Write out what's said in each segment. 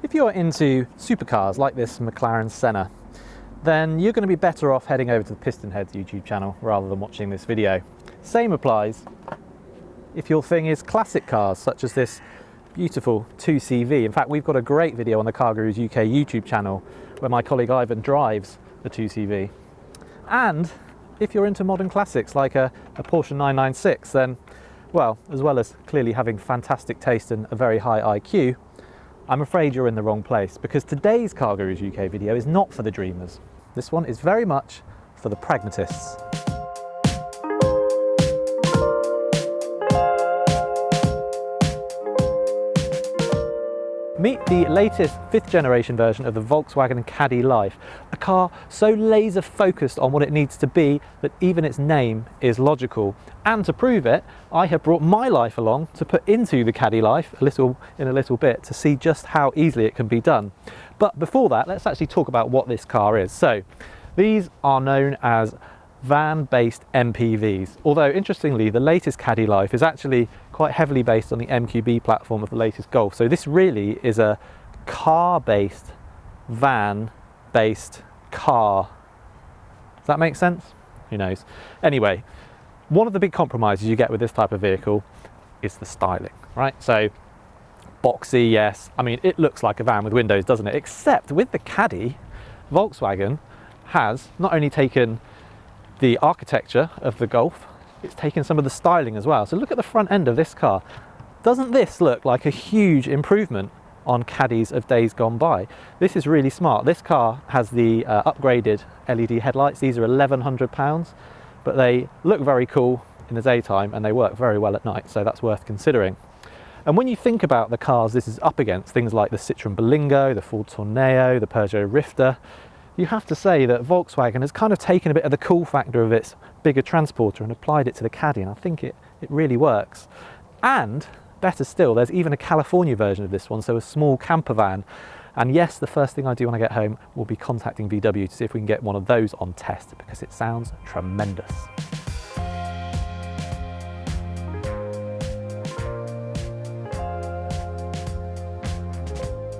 If you're into supercars like this McLaren Senna, then you're going to be better off heading over to the Pistonheads YouTube channel rather than watching this video. Same applies if your thing is classic cars, such as this beautiful 2CV. In fact, we've got a great video on the CarGurus UK YouTube channel where my colleague Ivan drives the 2CV. And if you're into modern classics like a Porsche 996, then, well, as well as clearly having fantastic taste and a very high IQ, I'm afraid you're in the wrong place, because today's CarGurus UK video is not for the dreamers. This one is very much for the pragmatists. Meet the latest 5th generation version of the Volkswagen Caddy Life, a car so laser focused on what it needs to be that even its name is logical. And to prove it, I have brought my life along to put into the Caddy Life in a little bit to see just how easily it can be done. But before that, let's actually talk about what this car is. So these are known as van-based MPVs, although interestingly the latest Caddy Life is actually quite heavily based on the MQB platform of the latest Golf. So this really is a car-based, van-based car. Does that make sense? Who knows? Anyway, one of the big compromises you get with this type of vehicle is the styling, right? So boxy, yes, I mean it looks like a van with windows, doesn't it? Except with the Caddy, Volkswagen has not only taken the architecture of the Golf, it's taken some of the styling as well. So look at the front end of this car. Doesn't this look like a huge improvement on Caddies of days gone by? This is really smart. This car has the upgraded LED headlights. These are £1,100, but they look very cool in the daytime and they work very well at night, so that's worth considering. And when you think about the cars this is up against, things like the Citroën Berlingo, the Ford Tourneo, the Peugeot Rifter, you have to say that Volkswagen has kind of taken a bit of the cool factor of its bigger transporter and applied it to the Caddy, and I think it really works. And better still, there's even a California version of this one, so a small camper van. And yes, the first thing I do when I get home will be contacting VW to see if we can get one of those on test, because it sounds tremendous.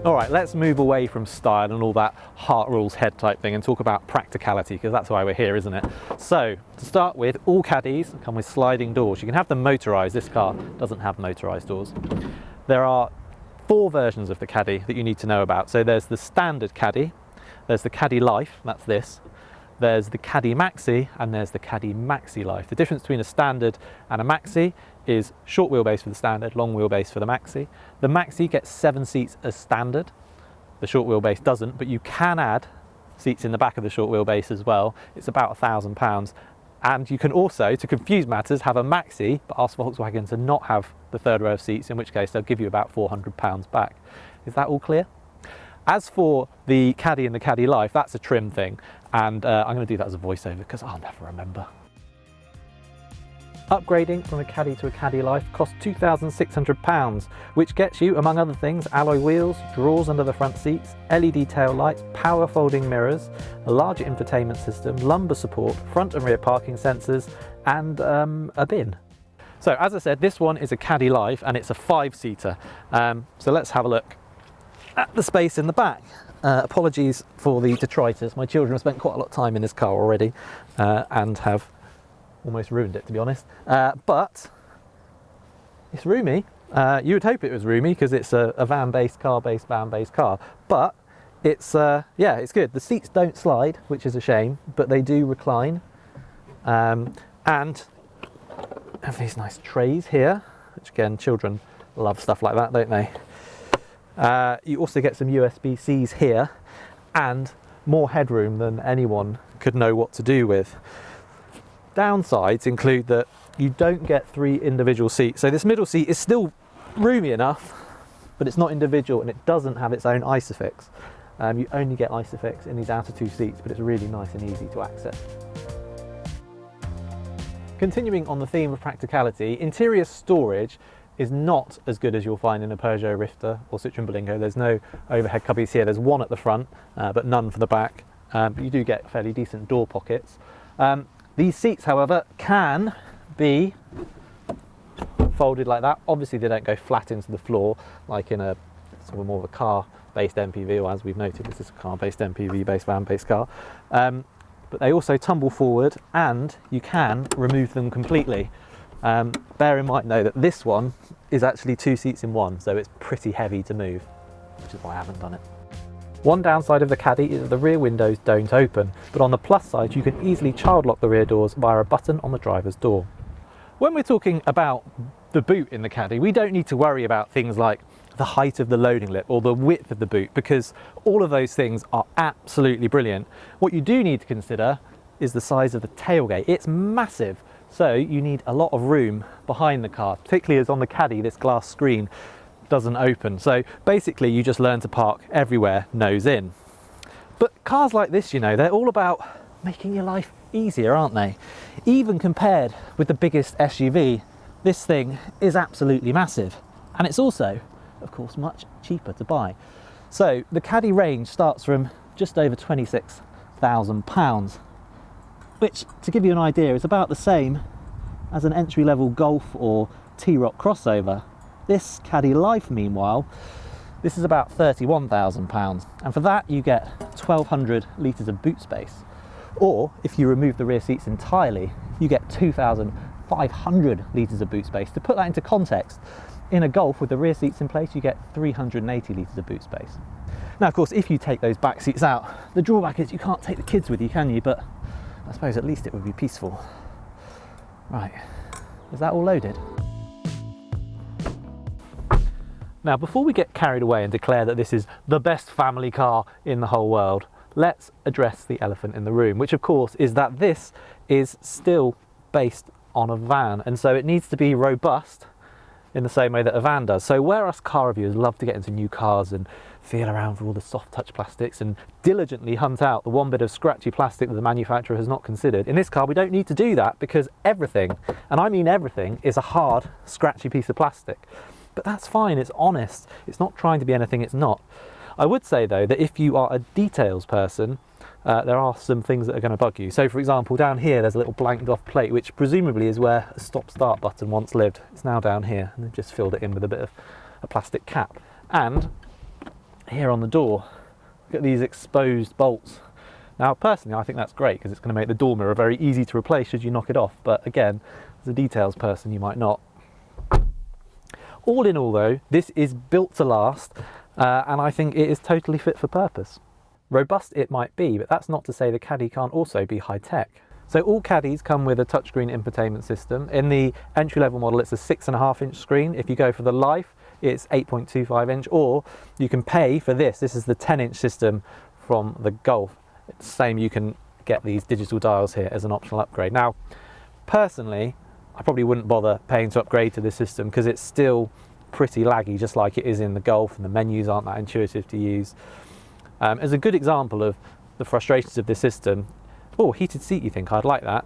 All right, let's move away from style and all that heart rules head type thing and talk about practicality, because that's why we're here, isn't it? So to start with, all Caddies come with sliding doors. You can have them motorized. This car doesn't have motorized doors. There are 4 versions of the Caddy that you need to know about. So there's the standard Caddy, there's the Caddy Life, that's this, there's the Caddy Maxi, and there's the Caddy Maxi Life. The difference between a standard and a Maxi is short wheelbase for the standard, long wheelbase for the Maxi. The Maxi gets 7 seats as standard. The short wheelbase doesn't, but you can add seats in the back of the short wheelbase as well. It's about £1,000. And you can also, to confuse matters, have a Maxi, but ask Volkswagen to not have the 3rd row of seats, in which case they'll give you about £400 back. Is that all clear? As for the Caddy and the Caddy Life, that's a trim thing. And I'm going to do that as a voiceover because I'll never remember. Upgrading from a Caddy to a Caddy Life costs £2,600, which gets you, among other things, alloy wheels, drawers under the front seats, LED tail lights, power folding mirrors, a larger infotainment system, lumbar support, front and rear parking sensors, and a bin. So as I said, this one is a Caddy Life and it's a 5-seater. So let's have a look at the space in the back. Apologies for the detritus. My children have spent quite a lot of time in this car already and have almost ruined it, to be honest, but it's roomy. You would hope it was roomy because it's a van-based, car-based, van-based car, but it's yeah, it's good. The seats don't slide, which is a shame, but they do recline, and have these nice trays here, which again, children love stuff like that, don't they? You also get some USB-Cs here and more headroom than anyone could know what to do with. Downsides include that you don't get 3 individual seats. So this middle seat is still roomy enough, but it's not individual and it doesn't have its own ISOFIX. You only get ISOFIX in these outer 2 seats, but it's really nice and easy to access. Continuing on the theme of practicality, interior storage is not as good as you'll find in a Peugeot Rifter or Citroën Berlingo. There's no overhead cubbies here. There's one at the front, but none for the back. But you do get fairly decent door pockets. These seats, however, can be folded like that. Obviously, they don't go flat into the floor like in a sort of more of a car-based MPV, or as we've noted, this is a car-based MPV-based van-based car. But they also tumble forward, and you can remove them completely. Bear in mind though that this one is actually 2 seats in one, so it's pretty heavy to move, which is why I haven't done it. One downside of the Caddy is that the rear windows don't open, but on the plus side you can easily child lock the rear doors via a button on the driver's door. When we're talking about the boot in the Caddy, we don't need to worry about things like the height of the loading lip or the width of the boot, because all of those things are absolutely brilliant. What you do need to consider is the size of the tailgate. It's massive, so you need a lot of room behind the car, particularly as on the Caddy this glass screen doesn't open. So basically you just learn to park everywhere, nose in. But cars like this, you know, they're all about making your life easier, aren't they? Even compared with the biggest SUV, this thing is absolutely massive. And it's also, of course, much cheaper to buy. So the Caddy range starts from just over £26,000, which, to give you an idea, is about the same as an entry-level Golf or T-Roc crossover. This Caddy Life, meanwhile, this is about £31,000, and for that you get 1,200 litres of boot space. Or if you remove the rear seats entirely, you get 2,500 litres of boot space. To put that into context, in a Golf with the rear seats in place, you get 380 litres of boot space. Now, of course, if you take those back seats out, the drawback is you can't take the kids with you, can you? But I suppose at least it would be peaceful. Right, is that all loaded? Now, before we get carried away and declare that this is the best family car in the whole world, let's address the elephant in the room, which of course is that this is still based on a van, and so it needs to be robust in the same way that a van does. So where us car reviewers love to get into new cars and feel around for all the soft touch plastics and diligently hunt out the one bit of scratchy plastic that the manufacturer has not considered, in this car we don't need to do that, because everything, and I mean everything, is a hard, scratchy piece of plastic. But that's fine, it's honest, it's not trying to be anything it's not. I would say though that if you are a details person, there are some things that are going to bug you. So for example, down here there's a little blanked off plate, which presumably is where a stop start button once lived. It's now down here, and they've just filled it in with a bit of a plastic cap. And here on the door, look at these exposed bolts. Now personally I think that's great, because it's going to make the door mirror very easy to replace should you knock it off, but again, as a details person you might not. All in all though, this is built to last, and I think it is totally fit for purpose. Robust it might be, but that's not to say the Caddy can't also be high-tech. So all Caddies come with a touchscreen infotainment system. In the entry-level model it's a 6.5-inch screen. If you go for the Life, it's 8.25-inch, or you can pay for this. This is the 10-inch system from the Golf. It's the same, you can get these digital dials here as an optional upgrade. Now, personally, I probably wouldn't bother paying to upgrade to this system, because it's still pretty laggy, just like it is in the Golf, and the menus aren't that intuitive to use. As a good example of the frustrations of this system, oh, heated seat, you think I'd like that.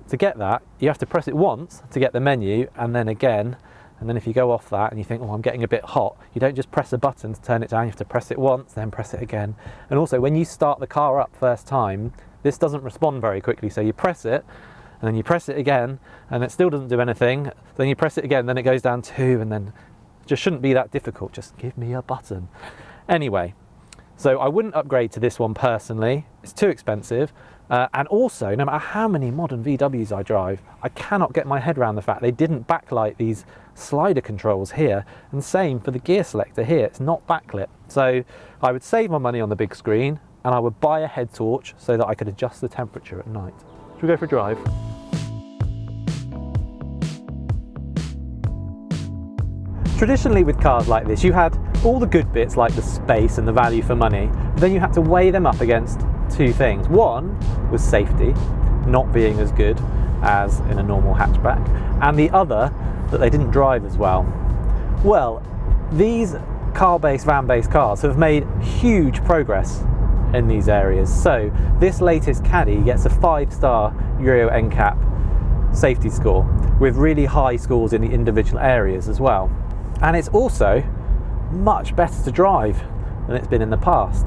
To get that, you have to press it once to get the menu, and then again, and then if you go off that and you think, oh, I'm getting a bit hot, you don't just press a button to turn it down, you have to press it once, then press it again. And also, when you start the car up first time, this doesn't respond very quickly, so you press it, and then you press it again, and it still doesn't do anything. Then you press it again, then it goes down 2, and then it just shouldn't be that difficult. Just give me a button. Anyway, so I wouldn't upgrade to this one personally. It's too expensive. And also, no matter how many modern VWs I drive, I cannot get my head around the fact they didn't backlight these slider controls here. And same for the gear selector here, it's not backlit. So I would save my money on the big screen, and I would buy a head torch so that I could adjust the temperature at night. Should we go for a drive? Traditionally with cars like this, you had all the good bits like the space and the value for money, but then you had to weigh them up against two things. One was safety, not being as good as in a normal hatchback, and the other, that they didn't drive as well. Well, these car-based, van-based cars have made huge progress in these areas. So this latest Caddy gets a 5-star Euro NCAP safety score, with really high scores in the individual areas as well. And it's also much better to drive than it's been in the past.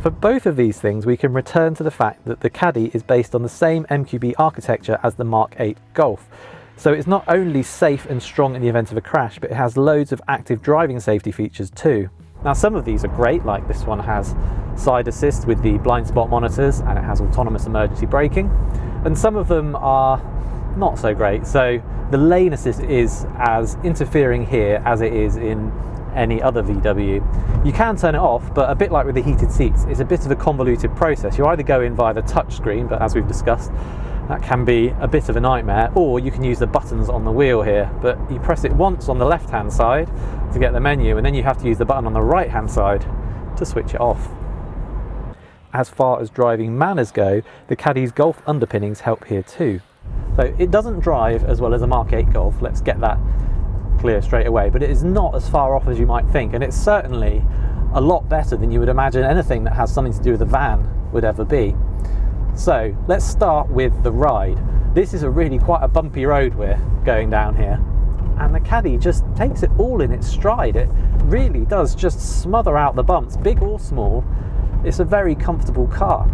For both of these things, we can return to the fact that the Caddy is based on the same MQB architecture as the Mark 8 Golf. So it's not only safe and strong in the event of a crash, but it has loads of active driving safety features too. Now some of these are great, like this one has side assist with the blind spot monitors and it has autonomous emergency braking, and some of them are not so great. So the lane assist is as interfering here as it is in any other VW. You can turn it off, but a bit like with the heated seats, it's a bit of a convoluted process. You either go in via the touchscreen, but as we've discussed, that can be a bit of a nightmare, or you can use the buttons on the wheel here, but you press it once on the left hand side to get the menu, and then you have to use the button on the right hand side to switch it off. As far as driving manners go, the Caddy's Golf underpinnings help here too. So it doesn't drive as well as a Mark 8 Golf, let's get that clear straight away, but it is not as far off as you might think, and it's certainly a lot better than you would imagine anything that has something to do with a van would ever be. So let's start with the ride. This is really quite a bumpy road we're going down here, and the Caddy just takes it all in its stride. It really does just smother out the bumps, big or small. It's a very comfortable car.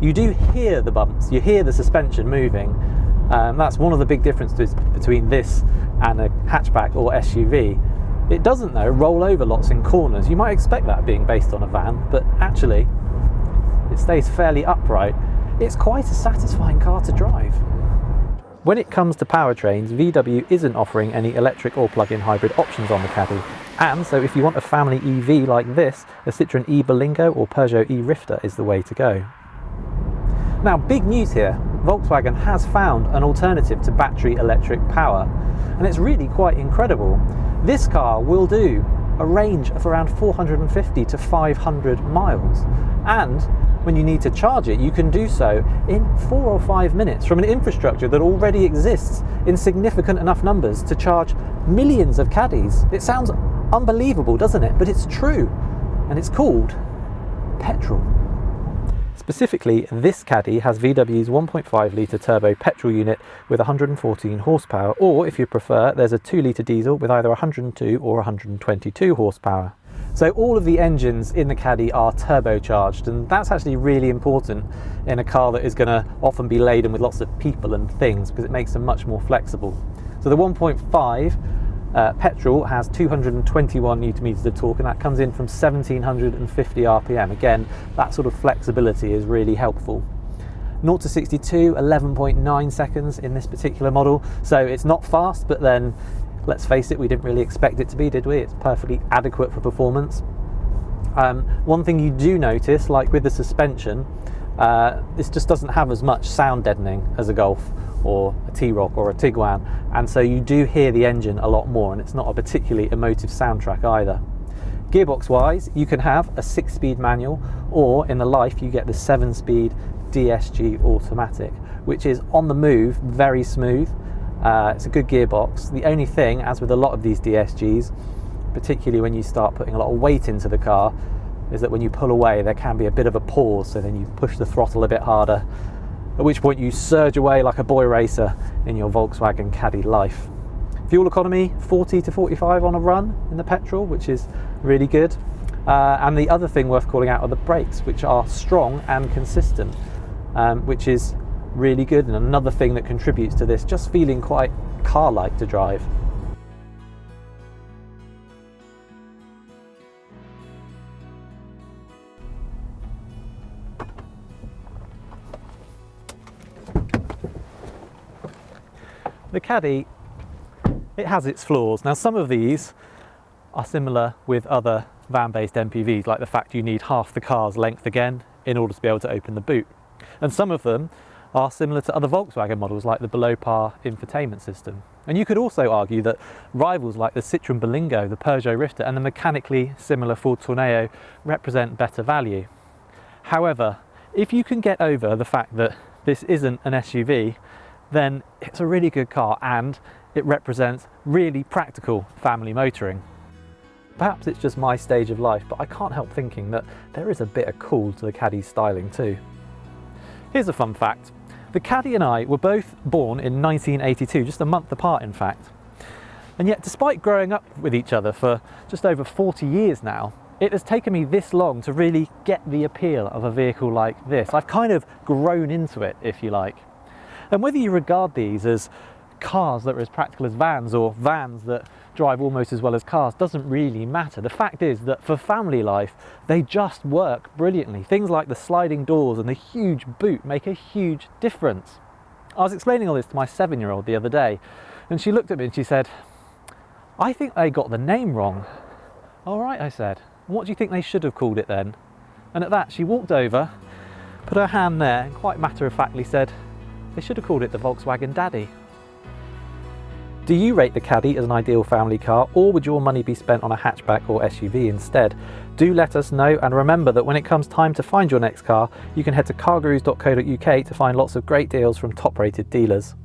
You do hear the bumps, you hear the suspension moving. That's one of the big differences between this and a hatchback or SUV. It doesn't though roll over lots in corners. You might expect that being based on a van, but actually it stays fairly upright. It's quite a satisfying car to drive. When it comes to powertrains, VW isn't offering any electric or plug-in hybrid options on the Caddy, and so if you want a family EV like this, a Citroën e-Berlingo or Peugeot e-Rifter is the way to go. Now, big news here. Volkswagen has found an alternative to battery electric power, and it's really quite incredible. This car will do a range of around 450 to 500 miles, and when you need to charge it, you can do so in 4 or 5 minutes from an infrastructure that already exists in significant enough numbers to charge millions of Caddies. It sounds unbelievable, doesn't it? But it's true, and it's called petrol. Specifically, this Caddy has VW's 1.5 litre turbo petrol unit with 114 horsepower, or if you prefer, there's a 2 litre diesel with either 102 or 122 horsepower. So all of the engines in the Caddy are turbocharged, and that's actually really important in a car that is going to often be laden with lots of people and things, because it makes them much more flexible. So the 1.5 petrol has 221 newton meters of torque, and that comes in from 1750 RPM. Again, that sort of flexibility is really helpful. 0 to 62, 11.9 seconds in this particular model, so it's not fast, but then let's face it, we didn't really expect it to be, did we? It's perfectly adequate for performance. One thing you do notice, like with the suspension, this just doesn't have as much sound deadening as a Golf or a T-Roc or a Tiguan, and so you do hear the engine a lot more, and it's not a particularly emotive soundtrack either. Gearbox wise, you can have a 6-speed manual, or in the Life you get the 7-speed DSG automatic, which is on the move, very smooth. It's a good gearbox. The only thing, as with a lot of these DSGs, particularly when you start putting a lot of weight into the car, is that when you pull away there can be a bit of a pause, so then you push the throttle a bit harder, at which point you surge away like a boy racer in your Volkswagen Caddy Life. Fuel economy 40 to 45 on a run in the petrol, which is really good. And the other thing worth calling out are the brakes, which are strong and consistent, which is really good, and another thing that contributes to this just feeling quite car-like to drive. The Caddy, it has its flaws. Now some of these are similar with other van-based MPVs, like the fact you need half the car's length again in order to be able to open the boot. And some of them are similar to other Volkswagen models, like the below-par infotainment system. And you could also argue that rivals like the Citroën Berlingo, the Peugeot Rifter, and the mechanically similar Ford Tourneo represent better value. However, if you can get over the fact that this isn't an SUV, then it's a really good car, and it represents really practical family motoring. Perhaps it's just my stage of life, but I can't help thinking that there is a bit of cool to the Caddy's styling too. Here's a fun fact. The Caddy and I were both born in 1982, just a month apart in fact. And yet, despite growing up with each other for just over 40 years now, it has taken me this long to really get the appeal of a vehicle like this. I've kind of grown into it, if you like. And whether you regard these as cars that are as practical as vans, or vans that drive almost as well as cars doesn't really matter. The fact is that for family life, they just work brilliantly. Things like the sliding doors and the huge boot make a huge difference. I was explaining all this to my 7-year-old the other day, and she looked at me and she said, "I think they got the name wrong." "All right," I said. "What do you think they should have called it then?" And at that, she walked over, put her hand there, and quite matter-of-factly said, "They should have called it the Volkswagen Caddy." Do you rate the Caddy as an ideal family car, or would your money be spent on a hatchback or SUV instead? Do let us know, and remember that when it comes time to find your next car, you can head to cargurus.co.uk to find lots of great deals from top-rated dealers.